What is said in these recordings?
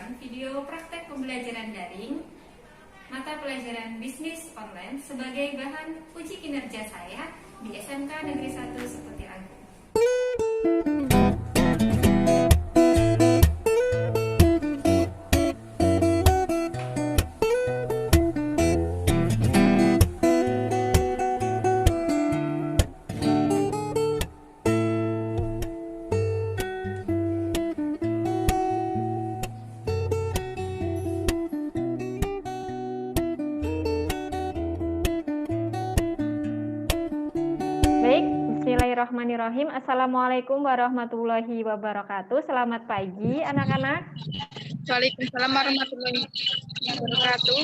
menyajikan video praktek pembelajaran daring mata pelajaran bisnis online sebagai bahan uji kinerja saya di SMK Negeri 1 Seperti Agung. Baik, bismillahirrahmanirrahim. Assalamualaikum warahmatullahi wabarakatuh. Selamat pagi anak-anak. Waalaikumsalam warahmatullahi wabarakatuh.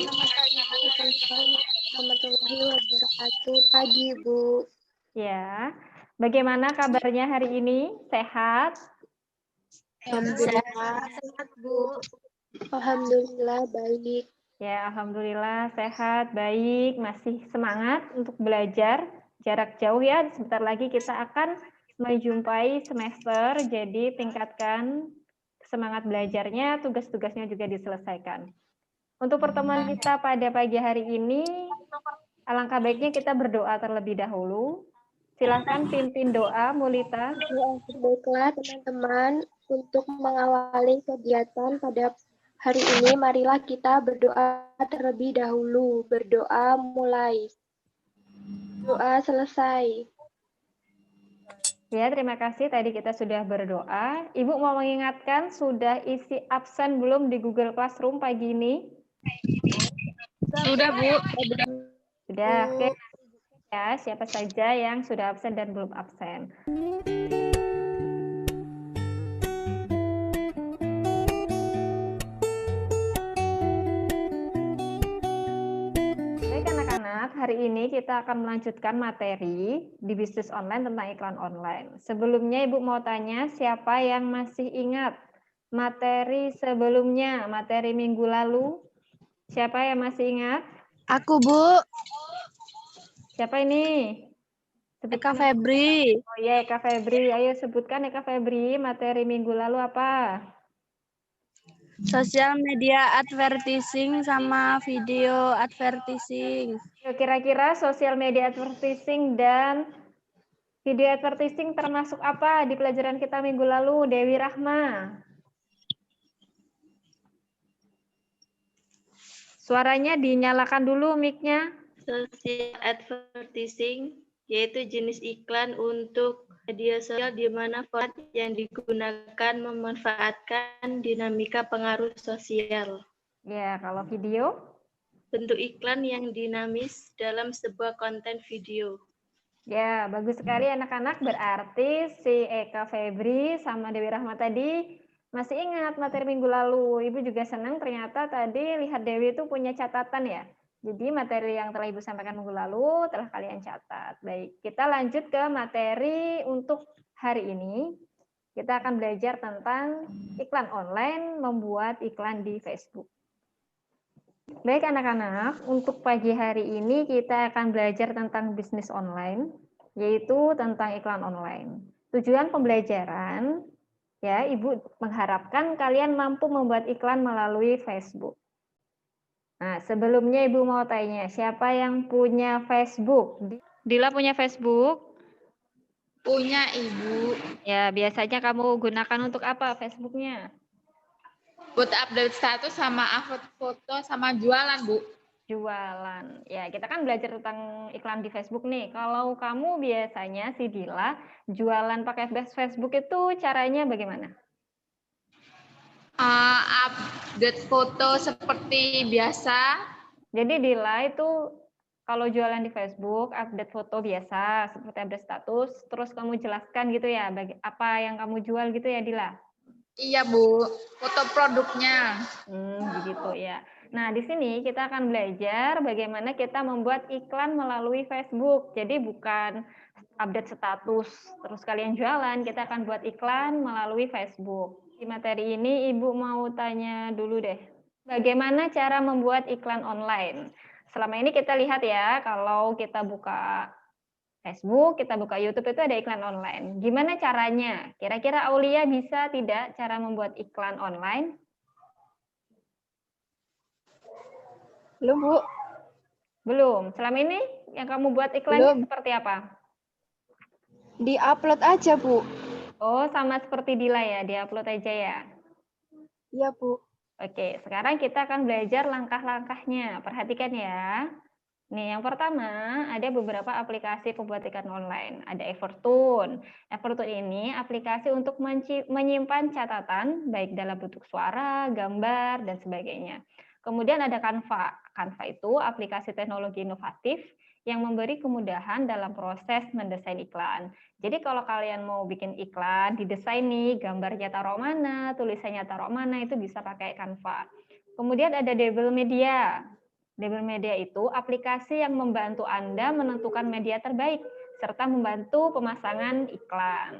Warahmatullahi wabarakatuh. Pagi, Bu. Ya, bagaimana kabarnya hari ini? Sehat? Alhamdulillah sehat, Bu. Alhamdulillah baik. Ya, alhamdulillah sehat, baik, masih semangat untuk belajar jarak jauh ya. Sebentar lagi kita akan menjumpai semester, jadi tingkatkan semangat belajarnya, tugas-tugasnya juga diselesaikan. Untuk pertemuan kita pada pagi hari ini, alangkah baiknya kita berdoa terlebih dahulu. Silahkan pimpin doa, Mulita. Baiklah teman-teman, untuk mengawali kegiatan pada hari ini, marilah kita berdoa terlebih dahulu. Berdoa mulai. Doa selesai. Ya, terima kasih. Tadi kita sudah berdoa. Ibu mau mengingatkan, sudah isi absen belum di Google Classroom pagi ini? Sudah, Bu. Sudah, oke. Ya, siapa saja yang sudah absen dan belum absen. Baik anak-anak, hari ini kita akan melanjutkan materi di bisnis online tentang iklan online. Sebelumnya Ibu mau tanya, siapa yang masih ingat materi sebelumnya, materi minggu lalu? Siapa yang masih ingat? Aku, Bu. Siapa ini? Eka Febri. Oh iya, Eka Febri. Ayo sebutkan Eka Febri, materi minggu lalu apa? Sosial media advertising sama video advertising. Kira-kira sosial media advertising dan video advertising termasuk apa di pelajaran kita minggu lalu, Dewi Rahma? Suaranya dinyalakan dulu mic-nya. Social advertising yaitu jenis iklan untuk media sosial di mana format yang digunakan memanfaatkan dinamika pengaruh sosial. Ya, kalau video? Bentuk iklan yang dinamis dalam sebuah konten video. Ya, bagus sekali anak-anak. Berarti si Eka Febri sama Dewi Rahma tadi masih ingat materi minggu lalu. Ibu juga senang ternyata tadi lihat Dewi itu punya catatan ya. Jadi materi yang telah Ibu sampaikan minggu lalu telah kalian catat. Baik, kita lanjut ke materi untuk hari ini. Kita akan belajar tentang iklan online, membuat iklan di Facebook. Baik anak-anak, untuk pagi hari ini kita akan belajar tentang bisnis online, yaitu tentang iklan online. Tujuan pembelajaran, ya Ibu mengharapkan kalian mampu membuat iklan melalui Facebook. Nah, sebelumnya Ibu mau tanya, siapa yang punya Facebook? Dila punya Facebook? Punya, Ibu. Ya, biasanya kamu gunakan untuk apa Facebooknya? Buat update status sama upload foto sama jualan, Bu. Jualan. Ya, kita kan belajar tentang iklan di Facebook nih. Kalau kamu biasanya si Dila jualan pakai Facebook itu caranya bagaimana? Update foto seperti biasa. Jadi Dila itu kalau jualan di Facebook, update foto biasa seperti update status, terus kamu jelaskan gitu ya, apa yang kamu jual gitu ya Dila? Iya, Bu. Foto produknya. Begitu ya. Nah, di sini kita akan belajar bagaimana kita membuat iklan melalui Facebook. Jadi bukan update status, terus kalian jualan, kita akan buat iklan melalui Facebook. Di materi ini Ibu mau tanya dulu deh, bagaimana cara membuat iklan online? Selama ini kita lihat ya, kalau kita buka Facebook, kita buka YouTube itu ada iklan online. Gimana caranya? Kira-kira Aulia bisa tidak cara membuat iklan online? Belum, Bu. Belum. Selama ini yang kamu buat iklannya seperti apa? Di-upload aja, Bu. Oh, sama seperti Dila ya, di-upload aja ya. Iya, Bu. Oke, sekarang kita akan belajar langkah-langkahnya. Perhatikan ya. Nih, yang pertama ada beberapa aplikasi pembuat iklan online. Ada Evertune. Evertune ini aplikasi untuk menyimpan catatan baik dalam bentuk suara, gambar, dan sebagainya. Kemudian ada Canva. Canva itu aplikasi teknologi inovatif yang memberi kemudahan dalam proses mendesain iklan. Jadi kalau kalian mau bikin iklan, didesain nih, gambarnya taruh mana, tulisannya taruh mana, itu bisa pakai Canva. Kemudian ada Double Media. Double Media itu aplikasi yang membantu Anda menentukan media terbaik, serta membantu pemasangan iklan.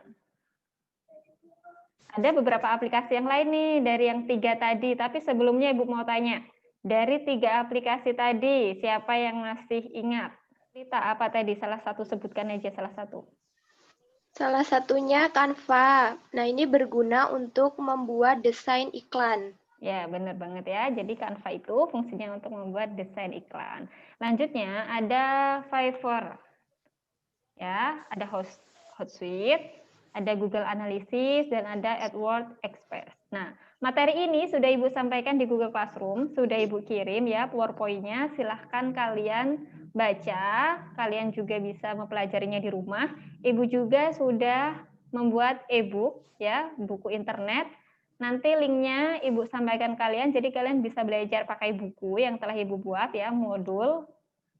Ada beberapa aplikasi yang lain nih dari yang 3 tadi, tapi sebelumnya Ibu mau tanya, dari 3 aplikasi tadi, siapa yang masih ingat? Rita, apa tadi? Salah satu, sebutkan aja salah satu. Salah satunya Canva. Nah, ini berguna untuk membuat desain iklan. Ya, benar banget ya. Jadi Canva itu fungsinya untuk membuat desain iklan. Lanjutnya ada Fiverr. Ya, ada Hootsuite, ada Google Analytics, dan ada AdWords Express. Nah, materi ini sudah Ibu sampaikan di Google Classroom, sudah Ibu kirim ya PowerPoint-nya. Silahkan kalian baca, kalian juga bisa mempelajarinya di rumah. Ibu juga sudah membuat e-book ya, buku internet. Nanti linknya Ibu sampaikan kalian, jadi kalian bisa belajar pakai buku yang telah Ibu buat ya, modul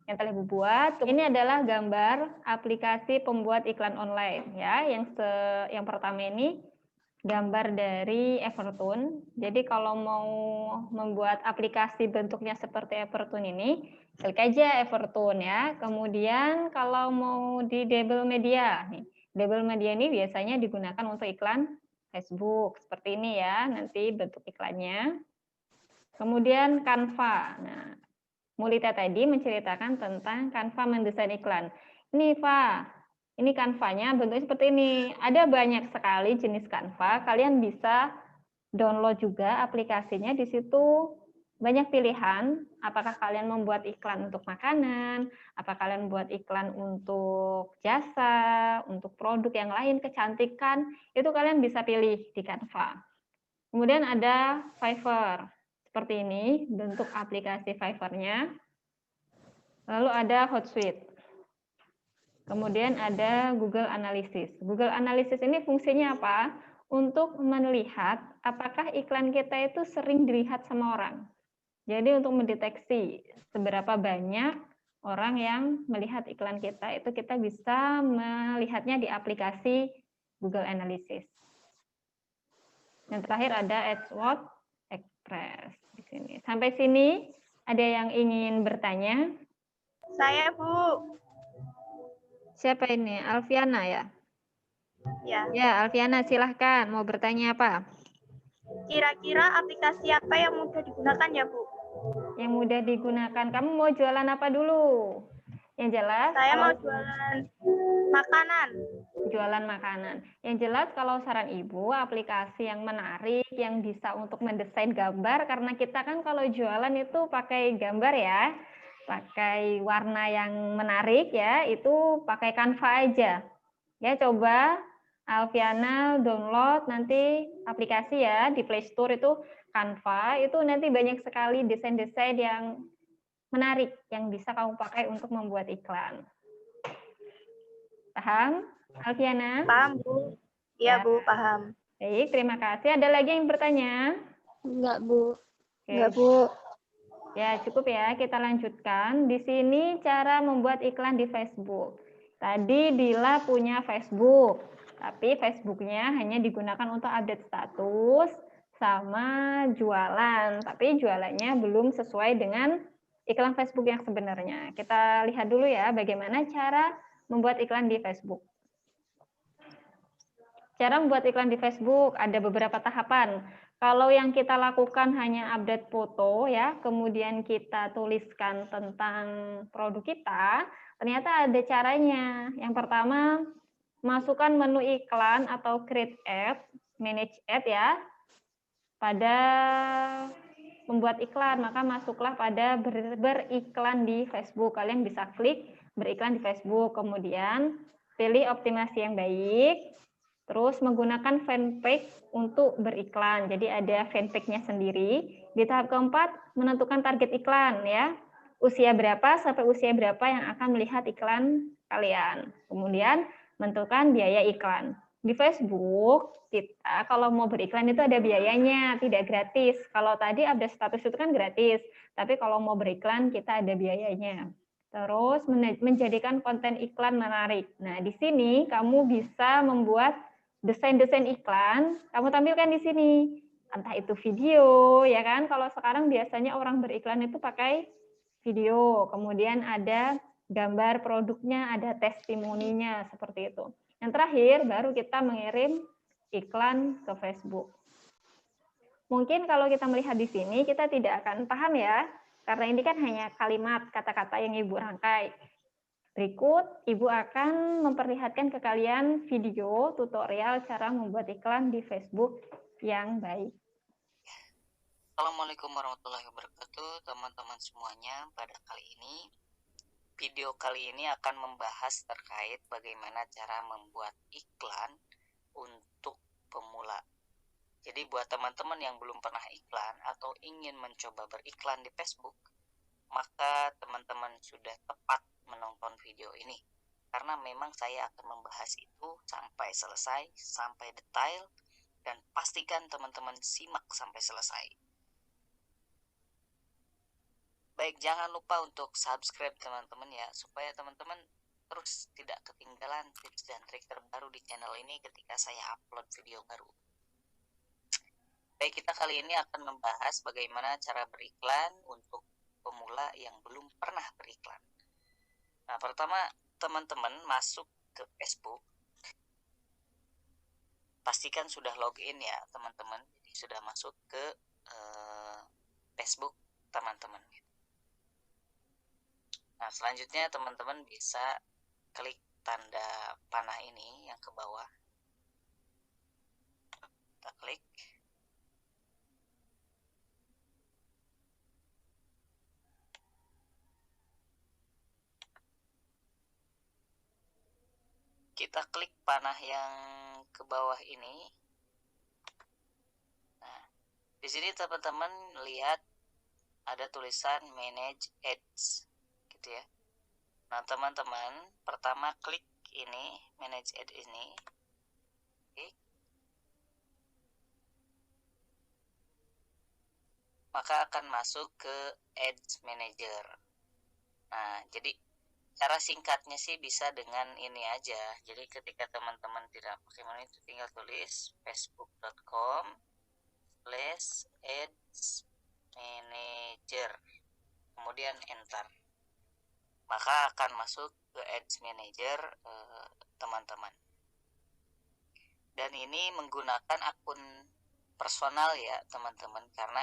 yang telah Ibu buat. Ini adalah gambar aplikasi pembuat iklan online ya. Yang pertama ini gambar dari Evertune. Jadi kalau mau membuat aplikasi bentuknya seperti Evertune ini, klik aja Evertune ya. Kemudian kalau mau di Double Media, nih, Double Media ini biasanya digunakan untuk iklan Facebook seperti ini ya. Nanti bentuk iklannya. Kemudian Canva. Nah, Mulita tadi menceritakan tentang Canva mendesain iklan. Ini ini Canva-nya bentuknya seperti ini. Ada banyak sekali jenis Canva. Kalian bisa download juga aplikasinya. Di situ banyak pilihan. Apakah kalian membuat iklan untuk makanan, apakah kalian buat iklan untuk jasa, untuk produk yang lain, kecantikan, itu kalian bisa pilih di Canva. Kemudian ada Fiverr. Seperti ini bentuk aplikasi Fiverr-nya. Lalu ada Hootsuite. Kemudian ada Google Analytics. Google Analytics ini fungsinya apa? Untuk melihat apakah iklan kita itu sering dilihat sama orang. Jadi untuk mendeteksi seberapa banyak orang yang melihat iklan kita, itu kita bisa melihatnya di aplikasi Google Analytics. Yang terakhir ada AdWords Express di sini. Sampai sini ada yang ingin bertanya? Saya, Bu. Siapa ini? Alfiana ya? Ya. Ya, Alfiana silahkan. Mau bertanya apa? Kira-kira aplikasi apa yang mudah digunakan ya, Bu? Yang mudah digunakan. Kamu mau jualan apa dulu? Yang jelas. Saya mau jualan makanan. Jualan makanan. Yang jelas kalau saran Ibu, aplikasi yang menarik, yang bisa untuk mendesain gambar. Karena kita kan kalau jualan itu pakai gambar ya. Pakai warna yang menarik ya, itu pakai Canva aja. Ya, coba Alfiana download nanti aplikasi ya di Play Store itu Canva, itu nanti banyak sekali desain-desain yang menarik yang bisa kamu pakai untuk membuat iklan. Paham, Alfiana? Paham, Bu. Iya, Bu, paham. Baik, terima kasih. Ada lagi yang bertanya? Enggak, Bu. Oke. Enggak, Bu. Ya, cukup ya. Kita lanjutkan. Di sini cara membuat iklan di Facebook. Tadi Dila punya Facebook, tapi Facebooknya hanya digunakan untuk update status sama jualan. Tapi jualannya belum sesuai dengan iklan Facebook yang sebenarnya. Kita lihat dulu ya bagaimana cara membuat iklan di Facebook. Cara membuat iklan di Facebook ada beberapa tahapan. Kalau yang kita lakukan hanya update foto ya, kemudian kita tuliskan tentang produk kita, ternyata ada caranya. Yang pertama, masukkan menu iklan atau create ad, manage ad ya, pada membuat iklan, maka masuklah pada beriklan di Facebook. Kalian bisa klik beriklan di Facebook, kemudian pilih optimasi yang baik, terus menggunakan fanpage untuk beriklan. Jadi ada fanpage-nya sendiri. Di tahap keempat, menentukan target iklan ya. Usia berapa sampai usia berapa yang akan melihat iklan kalian. Kemudian menentukan biaya iklan. Di Facebook, kita kalau mau beriklan itu ada biayanya, tidak gratis. Kalau tadi update status itu kan gratis, tapi kalau mau beriklan kita ada biayanya. Terus menjadikan konten iklan menarik. Nah, di sini kamu bisa membuat desain-desain iklan, kamu tampilkan di sini. Entah itu video, ya kan? Kalau sekarang biasanya orang beriklan itu pakai video, kemudian ada gambar produknya, ada testimoninya, seperti itu. Yang terakhir, baru kita mengirim iklan ke Facebook. Mungkin kalau kita melihat di sini, kita tidak akan paham ya, karena ini kan hanya kalimat, kata-kata yang Ibu rangkai. Berikut, Ibu akan memperlihatkan ke kalian video tutorial cara membuat iklan di Facebook yang baik. Assalamualaikum warahmatullahi wabarakatuh, teman-teman semuanya. Pada kali ini, video kali ini akan membahas terkait bagaimana cara membuat iklan untuk pemula. Jadi buat teman-teman yang belum pernah iklan atau ingin mencoba beriklan di Facebook, maka teman-teman sudah tepat menonton video ini. Karena memang saya akan membahas itu sampai selesai, sampai detail, dan pastikan teman-teman simak sampai selesai. Baik, jangan lupa untuk subscribe teman-teman ya, supaya teman-teman terus tidak ketinggalan tips dan trik terbaru di channel ini ketika saya upload video baru. Baik, kita kali ini akan membahas bagaimana cara beriklan untuk pemula yang belum pernah beriklan. Nah, pertama teman-teman masuk ke Facebook. Pastikan sudah login ya teman-teman, jadi sudah masuk ke Facebook teman-teman. Nah, selanjutnya teman-teman bisa klik tanda panah ini yang ke bawah. Kita klik. Kita klik panah yang ke bawah ini. Nah, di sini teman-teman lihat ada tulisan Manage Ads. Gitu ya. Nah, teman-teman, pertama klik ini, Manage Ad ini. Oke. Maka akan masuk ke Ads Manager. Nah, jadi cara singkatnya sih bisa dengan ini aja. Jadi ketika teman-teman tidak pakai mana itu tinggal tulis facebook.com/ads manager. Kemudian enter. Maka akan masuk ke Ads Manager teman-teman. Dan ini menggunakan akun personal ya teman-teman, karena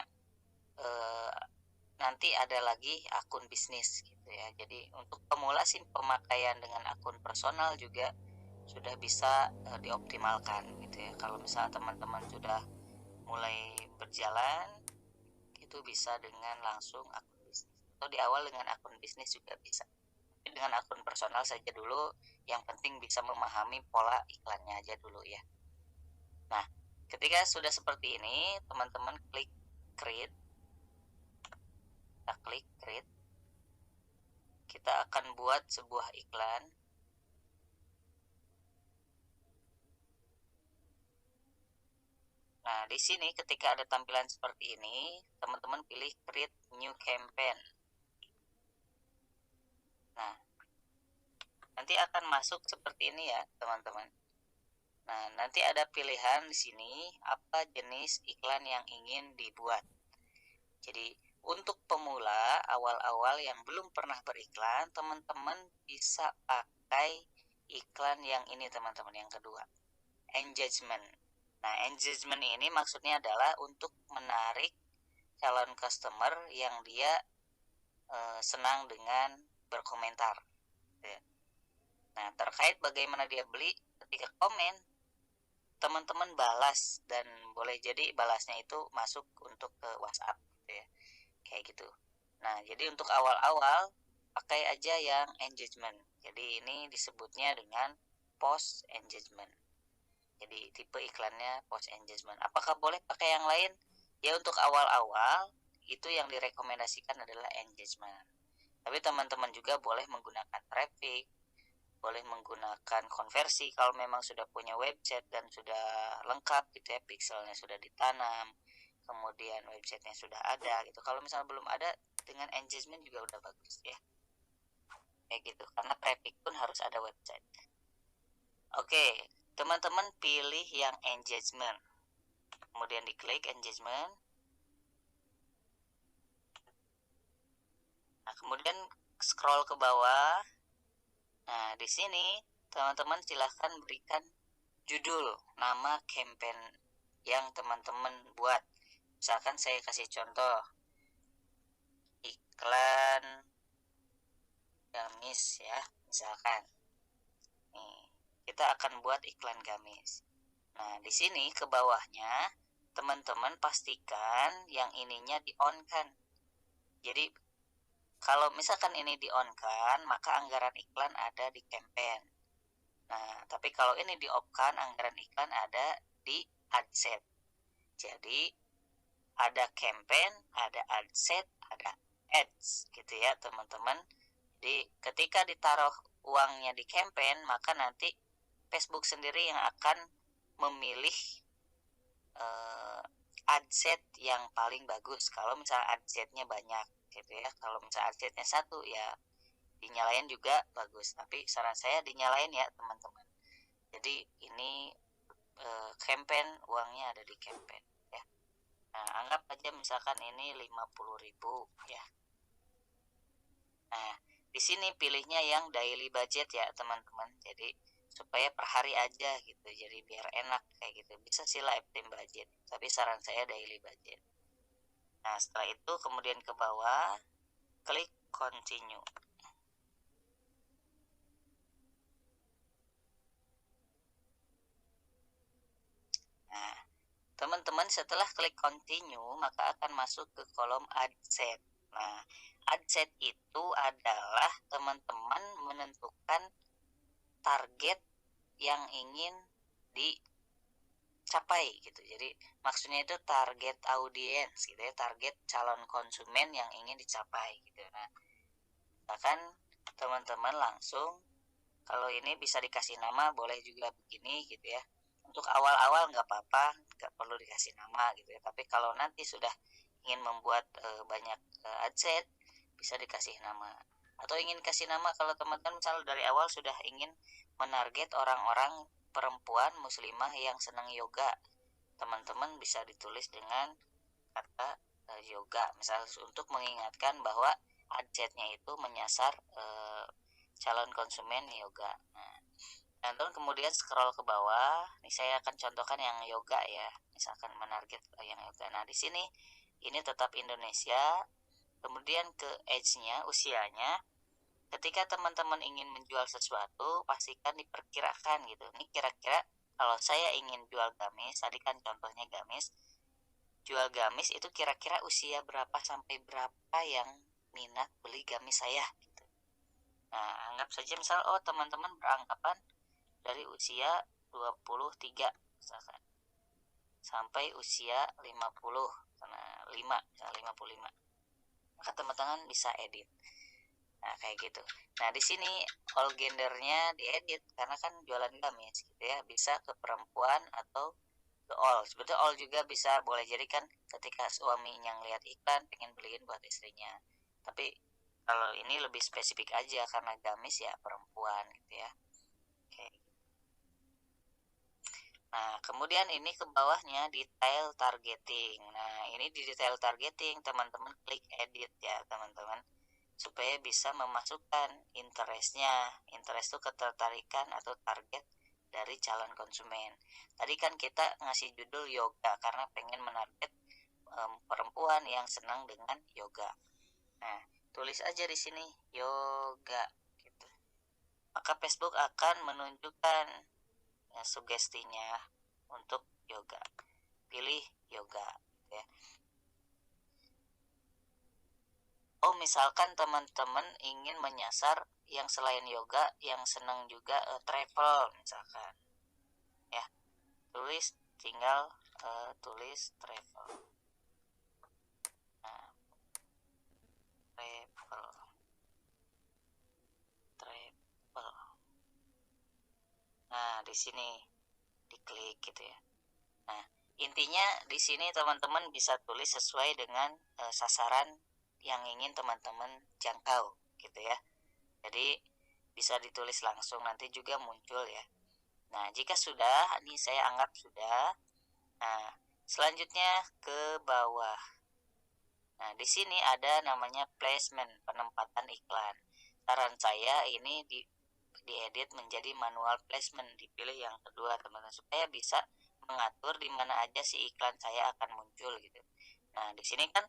nanti ada lagi akun bisnis gitu ya. Jadi untuk pemula sih pemakaian dengan akun personal juga sudah bisa dioptimalkan gitu ya. Kalau misalnya teman-teman sudah mulai berjalan, itu bisa dengan langsung akun bisnis, atau di awal dengan akun bisnis juga bisa. Dengan akun personal saja dulu, yang penting bisa memahami pola iklannya aja dulu ya. Nah, ketika sudah seperti ini, teman-teman klik create. Kita klik create. Kita akan buat sebuah iklan. Nah, di sini ketika ada tampilan seperti ini, teman-teman pilih create new campaign. Nah, nanti akan masuk seperti ini ya, teman-teman. Nah, nanti ada pilihan di sini apa jenis iklan yang ingin dibuat. Jadi, untuk pemula awal-awal yang belum pernah beriklan, teman-teman bisa pakai iklan yang ini, teman-teman, yang kedua. Engagement. Nah, engagement ini maksudnya adalah untuk menarik calon customer yang dia senang dengan berkomentar. Nah, terkait bagaimana dia beli, ketika komen, teman-teman balas, dan boleh jadi balasnya itu masuk untuk ke WhatsApp gitu ya. kayak gitu. Nah, jadi untuk awal-awal pakai aja yang engagement. Jadi ini disebutnya dengan post engagement. Jadi tipe iklannya post engagement. Apakah boleh pakai yang lain? Ya untuk awal-awal itu yang direkomendasikan adalah engagement. Tapi teman-teman juga boleh menggunakan traffic, boleh menggunakan konversi kalau memang sudah punya website dan sudah lengkap gitu ya, pixelnya sudah ditanam, kemudian websitenya sudah ada gitu. Kalau misalnya belum ada, dengan engagement juga udah bagus ya, kayak gitu, karena traffic pun harus ada website. Oke, teman-teman pilih yang engagement, kemudian diklik engagement. Nah, kemudian scroll ke bawah. Nah, di sini teman-teman silahkan berikan judul nama campaign yang teman-teman buat. Misalkan saya kasih contoh, iklan gamis ya, misalkan. Nih, kita akan buat iklan gamis. Nah, di sini ke bawahnya teman-teman pastikan yang ininya di-on-kan. Jadi kalau misalkan ini di-on-kan, maka anggaran iklan ada di campaign. Nah, tapi kalau ini di-off-kan, anggaran iklan ada di adset. Jadi ada campaign, ada adset, ada ads gitu ya teman-teman. Jadi ketika ditaruh uangnya di campaign, maka nanti Facebook sendiri yang akan memilih adset yang paling bagus. Kalau misalnya adsetnya banyak gitu ya. Kalau misalnya adsetnya satu ya dinyalain juga bagus. Tapi saran saya dinyalain ya teman-teman. Jadi ini campaign, uangnya ada di campaign ya. Nah, anggap aja misalkan ini 50.000 ya. Nah, di sini pilihnya yang daily budget ya teman-teman. Jadi supaya per hari aja gitu, jadi biar enak kayak gitu. Bisa sih lifetime budget, tapi saran saya daily budget. Nah, setelah itu kemudian ke bawah klik continue. Nah, teman-teman setelah klik continue maka akan masuk ke kolom adset. Nah, adset itu adalah teman-teman menentukan target yang ingin dicapai gitu. Jadi maksudnya itu target audiens gitu ya, target calon konsumen yang ingin dicapai gitu. Nah, bahkan teman-teman langsung kalau ini bisa dikasih nama, boleh juga begini gitu ya. Untuk awal-awal nggak apa-apa, nggak perlu dikasih nama gitu ya. Tapi kalau nanti sudah ingin membuat banyak adset, bisa dikasih nama. Atau ingin kasih nama kalau teman-teman misalnya dari awal sudah ingin menarget orang-orang perempuan muslimah yang senang yoga, teman-teman bisa ditulis dengan kata yoga, misalnya untuk mengingatkan bahwa adsetnya itu menyasar calon konsumen yoga. Nah, kemudian scroll ke bawah. Nih saya akan contohkan yang yoga ya. Misalkan menarget yang yoga. Nah, di sini ini tetap Indonesia. Kemudian ke age-nya, usianya. Ketika teman-teman ingin menjual sesuatu, pastikan diperkirakan gitu. Ini kira-kira kalau saya ingin jual gamis, tadi kan contohnya gamis. Jual gamis itu kira-kira usia berapa sampai berapa yang minat beli gamis saya gitu. Nah, anggap saja misal teman-teman beranggapan dari usia 23 misalkan sampai usia 50, karena 55. Maka teman-teman bisa edit. Nah, kayak gitu. Nah, di sini all gendernya diedit karena kan jualan gamis gitu ya. Bisa ke perempuan atau ke all. Sebetulnya all juga bisa, boleh jadi kan ketika suaminya ngeliat iklan pengen beliin buat istrinya. Tapi kalau ini lebih spesifik aja karena gamis ya perempuan gitu ya. Oke. Nah, kemudian ini ke bawahnya detail targeting. Nah, ini di detail targeting teman-teman klik edit ya teman-teman, supaya bisa memasukkan interestnya. Interest itu ketertarikan atau target dari calon konsumen. Tadi kan kita ngasih judul yoga karena pengen menarget perempuan yang senang dengan yoga. Nah, tulis aja di sini yoga gitu. Maka Facebook akan menunjukkan sugestinya untuk yoga. Pilih yoga ya. Oh, misalkan teman-teman ingin menyasar yang selain yoga, yang senang juga travel misalkan. Ya, tinggal tulis travel. Nah, travel. Nah, di sini diklik gitu ya. Nah, intinya di sini teman-teman bisa tulis sesuai dengan sasaran yang ingin teman-teman jangkau gitu ya. Jadi bisa ditulis langsung, nanti juga muncul ya. Nah, jika sudah, ini saya anggap sudah. Nah, selanjutnya ke bawah. Nah, di sini ada namanya placement, penempatan iklan. Saran saya ini diedit menjadi manual placement, dipilih yang kedua teman-teman, supaya bisa mengatur di mana aja si iklan saya akan muncul gitu. Nah, di sini kan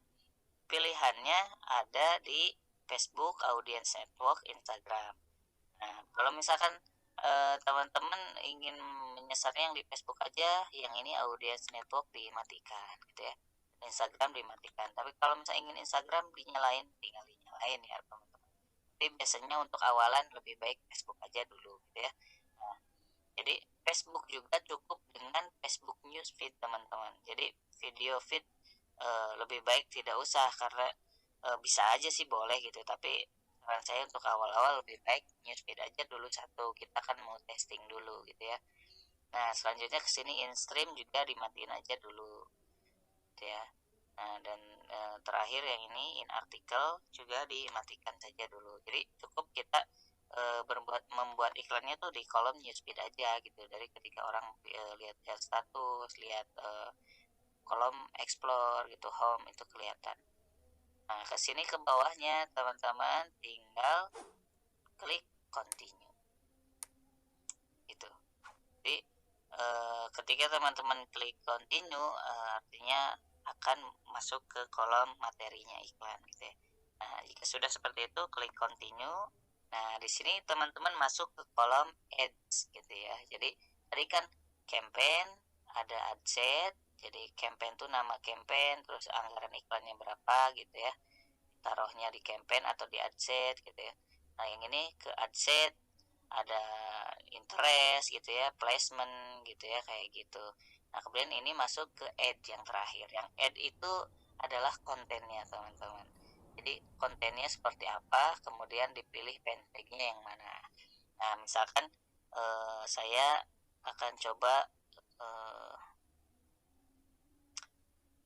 pilihannya ada di Facebook, Audience Network, Instagram. Nah, kalau misalkan teman-teman ingin menyasarnya yang di Facebook aja, yang ini Audience Network dimatikan gitu ya. Instagram dimatikan. Tapi kalau misalnya ingin Instagram dinyalain, tinggal dinyalain ya teman-teman. Tapi biasanya untuk awalan lebih baik Facebook aja dulu gitu ya. Nah, jadi Facebook juga cukup dengan Facebook Newsfeed teman-teman. Jadi video feed lebih baik tidak usah, karena bisa aja sih boleh gitu, tapi saran saya untuk awal-awal lebih baik newsfeed aja dulu satu, kita kan mau testing dulu gitu ya. Nah, selanjutnya ke sini in-stream juga dimatiin aja dulu gitu ya. Nah, dan terakhir yang ini in article juga dimatikan saja dulu. Jadi cukup kita membuat iklannya tuh di kolom newsfeed aja gitu, dari ketika orang lihat status, lihat kolom explore gitu, home itu kelihatan. Nah, ke sini ke bawahnya teman-teman tinggal klik continue. Gitu. Jadi ketika teman-teman klik continue artinya akan masuk ke kolom materinya iklan gitu ya. Nah, jika sudah seperti itu klik continue. Nah, di sini teman-teman masuk ke kolom ads gitu ya. Jadi tadi kan campaign, ada ad set. Jadi campaign tuh nama campaign, terus anggaran iklannya berapa gitu ya. Taruhnya di campaign atau di ad set gitu ya. Nah, yang ini ke ad set, ada interest gitu ya, placement gitu ya, kayak gitu. Nah, kemudian ini masuk ke ad yang terakhir. Yang ad itu adalah kontennya teman-teman. Jadi kontennya seperti apa, kemudian dipilih fanpage-nya yang mana. Nah, misalkan saya akan coba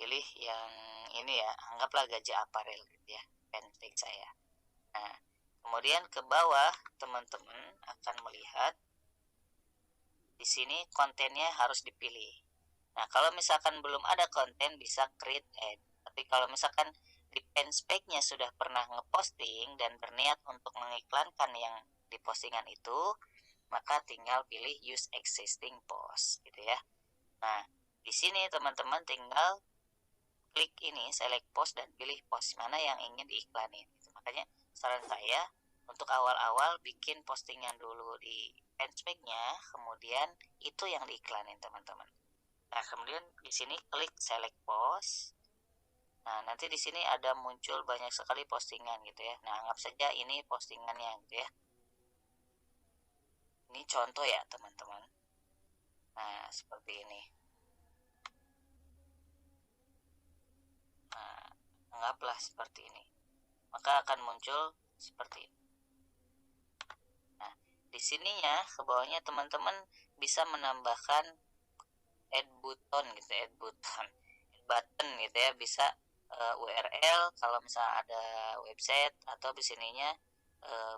pilih yang ini ya, anggaplah Gajah Apparel gitu ya, fanpage saya. Nah, kemudian ke bawah teman-teman akan melihat di sini kontennya harus dipilih. Nah, kalau misalkan belum ada konten bisa create ad. Tapi kalau misalkan di fanpage-nya sudah pernah ngeposting dan berniat untuk mengiklankan yang di postingan itu, maka tinggal pilih use existing post gitu ya. Nah, di sini teman-teman tinggal klik ini select post dan pilih post mana yang ingin diiklanin. Makanya saran saya untuk awal-awal bikin postingan dulu di fanpage-nya, kemudian itu yang diiklanin teman-teman. Nah, kemudian di sini klik select post. Nah, nanti di sini ada muncul banyak sekali postingan gitu ya. Nah, anggap saja ini postingannya gitu ya. Ini contoh ya teman-teman. Nah, seperti ini. Nah, anggaplah seperti ini. Maka akan muncul seperti ini. Nah, di sininya ke bawahnya teman-teman bisa menambahkan add button gitu, add button gitu ya, bisa URL kalau misalnya ada website, atau di sininya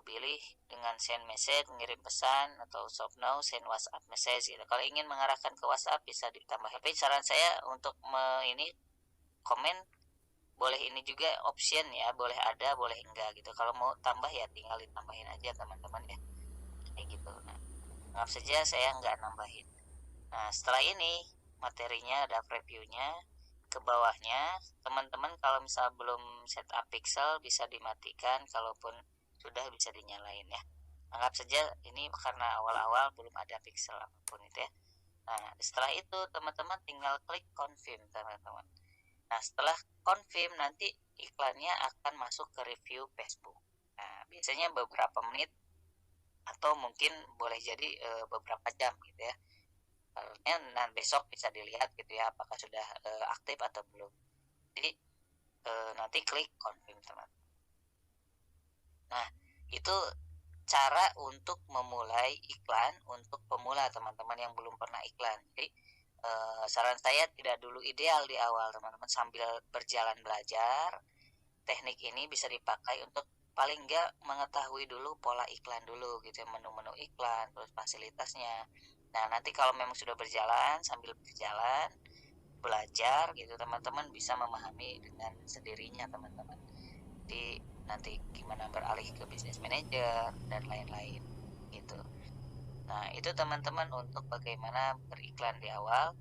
pilih dengan send message, mengirim pesan, atau shop now, send WhatsApp message gitu. Kalau ingin mengarahkan ke WhatsApp bisa ditambah. Tapi saran saya untuk ini komen boleh ini juga option ya, boleh ada boleh enggak gitu. Kalau mau tambah ya tinggal ditambahin aja teman-teman ya, kayak gitu. Nah, anggap saja saya nggak nambahin. Nah, setelah ini materinya ada previewnya. Ke bawahnya teman-teman kalau misal belum setup pixel bisa dimatikan, kalaupun sudah bisa dinyalain ya. Anggap saja ini karena awal-awal belum ada pixel apapun itu ya. Nah, setelah itu teman-teman tinggal klik confirm teman-teman. Nah, setelah confirm nanti iklannya akan masuk ke review Facebook. Nah, biasanya beberapa menit atau mungkin boleh jadi beberapa jam gitu ya. Karena besok bisa dilihat gitu ya apakah sudah aktif atau belum. Jadi nanti klik confirm teman-teman. Nah, itu cara untuk memulai iklan untuk pemula teman-teman yang belum pernah iklan. Jadi saran saya tidak dulu ideal di awal teman-teman, sambil berjalan belajar teknik ini bisa dipakai untuk paling enggak mengetahui dulu pola iklan dulu gitu ya, menu-menu iklan, terus fasilitasnya. Nah, nanti kalau memang sudah berjalan, sambil berjalan belajar gitu teman-teman bisa memahami dengan sendirinya teman-teman. Jadi nanti gimana beralih ke bisnis manager dan lain-lain gitu. Nah, itu teman-teman untuk bagaimana beriklan di awal.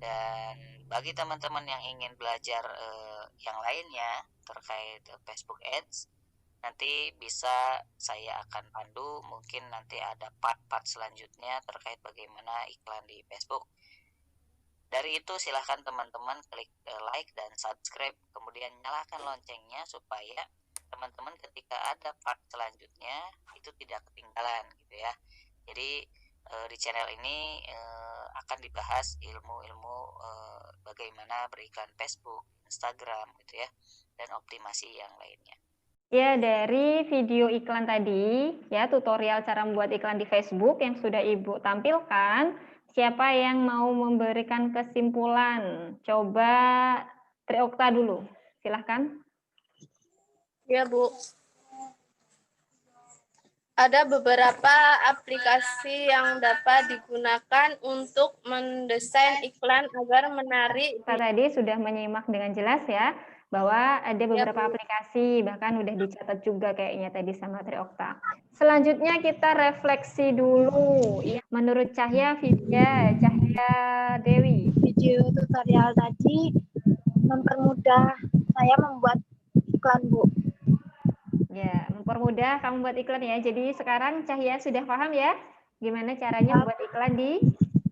Dan bagi teman-teman yang ingin belajar yang lainnya terkait Facebook Ads, nanti bisa saya akan pandu, mungkin nanti ada part-part selanjutnya terkait bagaimana iklan di Facebook. Dari itu silahkan teman-teman klik like dan subscribe, kemudian nyalakan loncengnya supaya teman-teman ketika ada part selanjutnya itu tidak ketinggalan gitu ya. Jadi di channel ini akan dibahas ilmu-ilmu bagaimana beriklan Facebook, Instagram gitu ya, dan optimasi yang lainnya. Ya, dari video iklan tadi, ya tutorial cara membuat iklan di Facebook yang sudah Ibu tampilkan, siapa yang mau memberikan kesimpulan? Coba Triokta dulu, silahkan. Ya, Bu. Ada beberapa aplikasi yang dapat digunakan untuk mendesain iklan agar menarik. Kita tadi sudah menyimak dengan jelas ya, bahwa ada beberapa aplikasi, bahkan udah dicatat juga kayaknya tadi sama Triokta. Selanjutnya kita refleksi dulu. Menurut Cahya, Vidya, Cahya Dewi. Video tutorial tadi mempermudah saya membuat iklan, Bu. Ya, mempermudah kamu buat iklan ya. Jadi sekarang Cahya sudah paham ya gimana caranya buat iklan di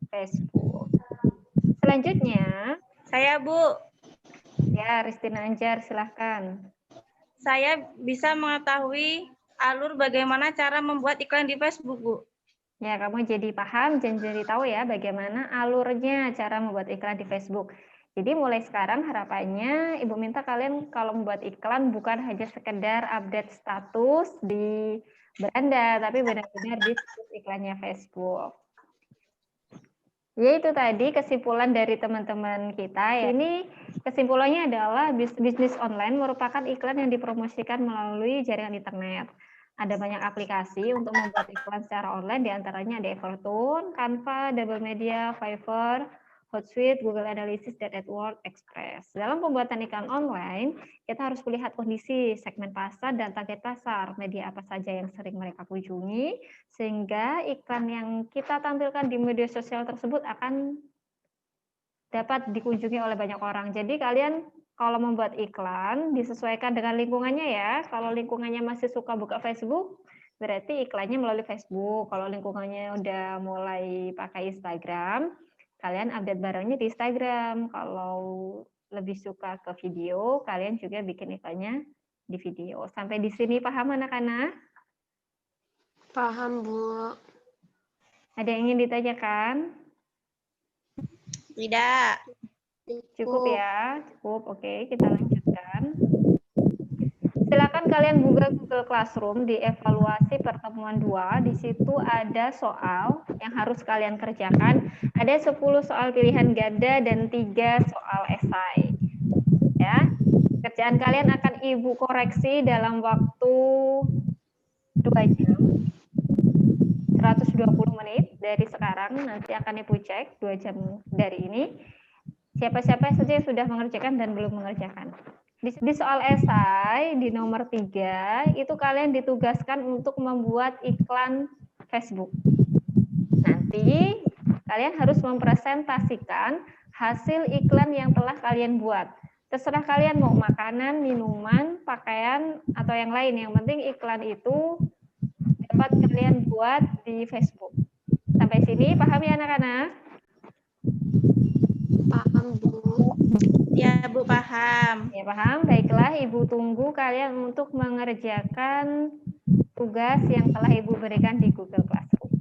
Facebook. Selanjutnya, Saya, Bu, ya Ristina Anjar silahkan. saya bisa mengetahui alur bagaimana cara membuat iklan di Facebook, Bu. Ya, kamu jadi paham dan jadi tahu ya bagaimana alurnya cara membuat iklan di Facebook. Jadi mulai sekarang harapannya Ibu minta kalian kalau membuat iklan bukan hanya sekedar update status di beranda, tapi benar-benar di situs iklannya Facebook. Yaitu tadi kesimpulan dari teman-teman kita. Ini kesimpulannya adalah bisnis online merupakan iklan yang dipromosikan melalui jaringan internet. Ada banyak aplikasi untuk membuat iklan secara online, diantaranya ada Evertune, Canva, Double Media, Fiverr, Hootsuite, Google Analytics, dan AdWords Express. Dalam pembuatan iklan online, kita harus melihat kondisi segmen pasar dan target pasar, media apa saja yang sering mereka kunjungi, sehingga iklan yang kita tampilkan di media sosial tersebut akan dapat dikunjungi oleh banyak orang. Jadi kalian kalau membuat iklan disesuaikan dengan lingkungannya ya. Kalau lingkungannya masih suka buka Facebook, berarti iklannya melalui Facebook. Kalau lingkungannya udah mulai pakai Instagram, kalian update barangnya di Instagram. Kalau lebih suka ke video, kalian juga bikin iklannya di video. Sampai di sini paham anak-anak? Paham, Bu. Ada yang ingin ditanyakan? Tidak. Cukup ya? Cukup, oke, kita lanjutkan. Silakan kalian buka Google Classroom di evaluasi pertemuan 2. Di situ ada soal yang harus kalian kerjakan. Ada 10 soal pilihan ganda dan 3 soal esai. Ya. Kerjaan kalian akan Ibu koreksi dalam waktu 2 jam. 120 menit dari sekarang, nanti akan Ibu cek 2 jam dari ini. Siapa-siapa saja yang sudah mengerjakan dan belum mengerjakan. Di soal esai, di nomor 3, itu kalian ditugaskan untuk membuat iklan Facebook. Nanti, kalian harus mempresentasikan hasil iklan yang telah kalian buat. Terserah kalian mau makanan, minuman, pakaian, atau yang lain. Yang penting iklan itu dapat kalian buat di Facebook. Sampai sini, paham ya anak-anak? Paham. Paham, Bu. Ya, Bu, paham. Ya, paham. Baiklah, Ibu tunggu kalian untuk mengerjakan tugas yang telah Ibu berikan di Google Classroom.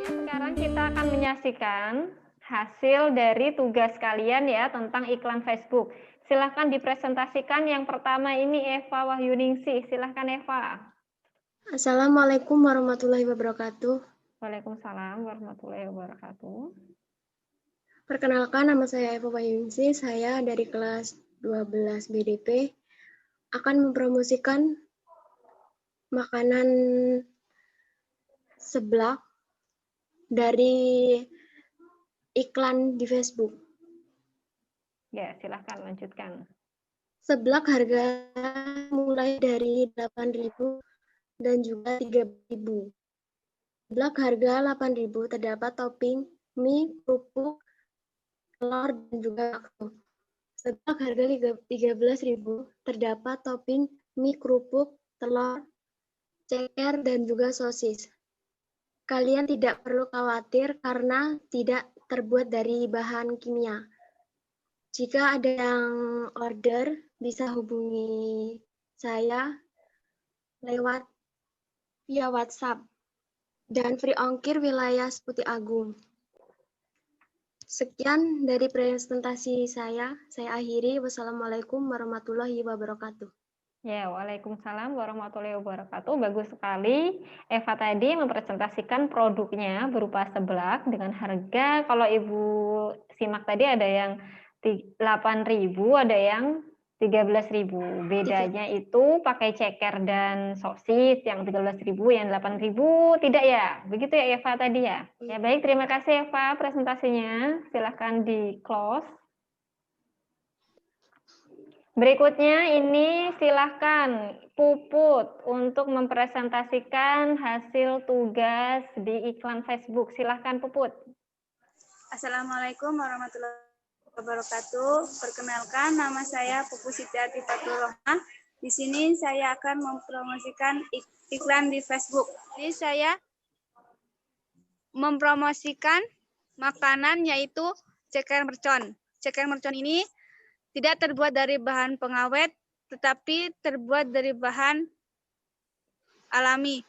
Ya, sekarang kita akan menyaksikan hasil dari tugas kalian ya tentang iklan Facebook. Silahkan dipresentasikan. Yang pertama ini Eva Wahyuningsih. Silahkan Eva. Assalamualaikum warahmatullahi wabarakatuh. Waalaikumsalam warahmatullahi wabarakatuh. Perkenalkan, nama saya Eva Wahyuningsih. Saya dari kelas 12 BDP akan mempromosikan makanan seblak dari iklan di Facebook. Ya, silahkan lanjutkan. Seblak harga mulai dari 8.000 dan juga 3.000. Seblak harga 8.000 terdapat topping mie, kerupuk, telur, dan juga bakso. Seblak harga 13.000 terdapat topping mie, kerupuk, telur, ceker, dan juga sosis. Kalian tidak perlu khawatir karena tidak terbuat dari bahan kimia. Jika ada yang order, bisa hubungi saya lewat via WhatsApp dan free ongkir wilayah Seputi Agung. Sekian dari presentasi saya akhiri. Wassalamualaikum warahmatullahi wabarakatuh. Ya, waalaikumsalam warahmatullahi wabarakatuh. Bagus sekali. Eva tadi mempresentasikan produknya berupa seblak dengan harga, kalau Ibu simak tadi ada yang 8.000, ada yang 13.000. Bedanya itu pakai ceker dan sosis, yang 13.000, yang 8.000 tidak ya? Begitu ya Eva tadi ya? Ya baik, terima kasih Eva presentasinya. Silahkan di close. Berikutnya ini silahkan Puput untuk mempresentasikan hasil tugas di iklan Facebook. Silahkan Puput. Assalamualaikum warahmatullahi wabarakatuh. Perkenalkan, nama saya Pupu Siti Atifatul Rohmah. Di sini saya akan mempromosikan iklan di Facebook. Ini saya mempromosikan makanan yaitu ceker mercon. Ceker mercon ini tidak terbuat dari bahan pengawet, tetapi terbuat dari bahan alami.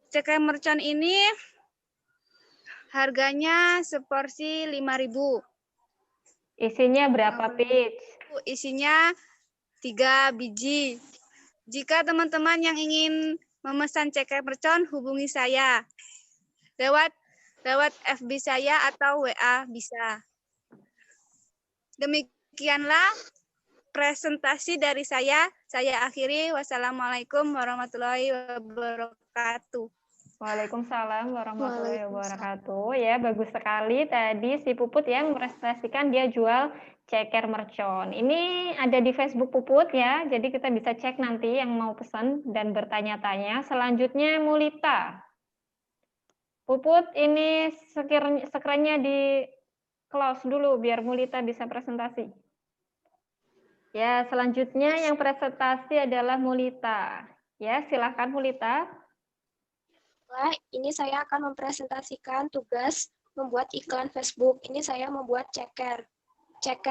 Ceker mercon ini harganya seporsi 5.000. Isinya berapa page? Isinya 3 biji. Jika teman-teman yang ingin memesan ceker mercon, hubungi saya. Lewat FB saya atau WA bisa. Demikianlah presentasi dari saya. Saya akhiri. Wassalamualaikum warahmatullahi wabarakatuh. Waalaikumsalam warahmatullahi wabarakatuh. Ya, bagus sekali tadi si Puput ya mempresentasikan dia jual ceker mercon. Ini ada di Facebook Puput ya, jadi kita bisa cek nanti yang mau pesan dan bertanya-tanya. Selanjutnya Mulita. Puput, ini sekiranya di close dulu biar Mulita bisa presentasi. Ya, selanjutnya yang presentasi adalah Mulita. Ya, silakan Mulita. Ini saya akan mempresentasikan tugas membuat iklan Facebook. Ini saya membuat ceker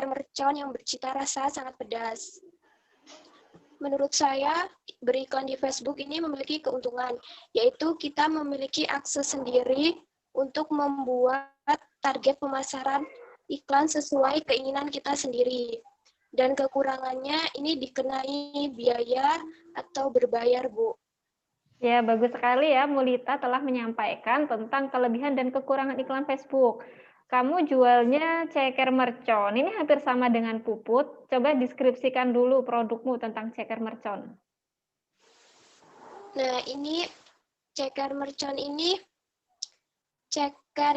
mercon yang bercita rasa sangat pedas. Menurut saya, beriklan di Facebook ini memiliki keuntungan, yaitu kita memiliki akses sendiri untuk membuat target pemasaran iklan sesuai keinginan kita sendiri. Dan kekurangannya ini dikenai biaya atau berbayar, Bu. Ya, bagus sekali ya Mulita telah menyampaikan tentang kelebihan dan kekurangan iklan Facebook. Kamu jualnya ceker mercon, ini hampir sama dengan Puput. Coba deskripsikan dulu produkmu tentang ceker mercon. Nah, ini ceker mercon ini ceker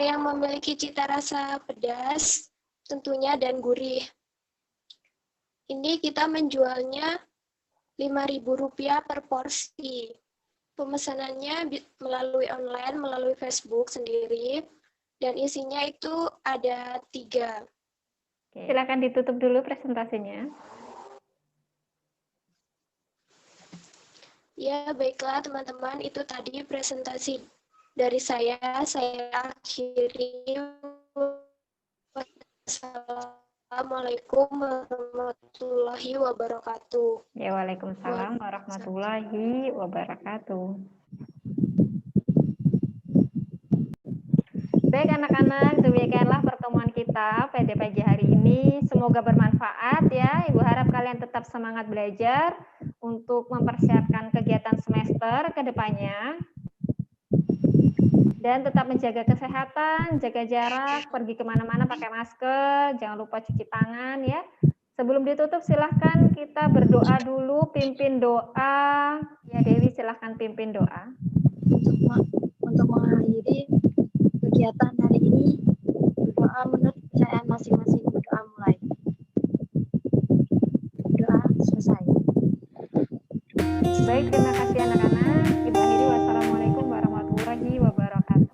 yang memiliki cita rasa pedas tentunya dan gurih. Ini kita menjualnya Rp5.000 per porsi. Pemesanannya melalui online, melalui Facebook sendiri, dan isinya itu ada 3. Oke. Silakan ditutup dulu presentasinya. Ya, baiklah teman-teman, itu tadi presentasi dari saya. Saya akhiri. Assalamualaikum warahmatullahi wabarakatuh. Ya, waalaikumsalam warahmatullahi wabarakatuh. Baik anak-anak, demikianlah pertemuan kita pada pagi hari ini. Semoga bermanfaat ya. Ibu harap kalian tetap semangat belajar untuk mempersiapkan kegiatan semester ke depannya. Dan tetap menjaga kesehatan, jaga jarak, pergi kemana-mana pakai masker, jangan lupa cuci tangan ya. Sebelum ditutup silahkan kita berdoa dulu, pimpin doa. Ya Dewi silahkan pimpin doa. Untuk mengakhiri kegiatan hari ini, berdoa menurut kepercayaan masing-masing. Berdoa mulai. Doa selesai. Baik, terima kasih anak-anak. Ibu akhiri, wassalamualaikum warahmatullahi wabarakatuh.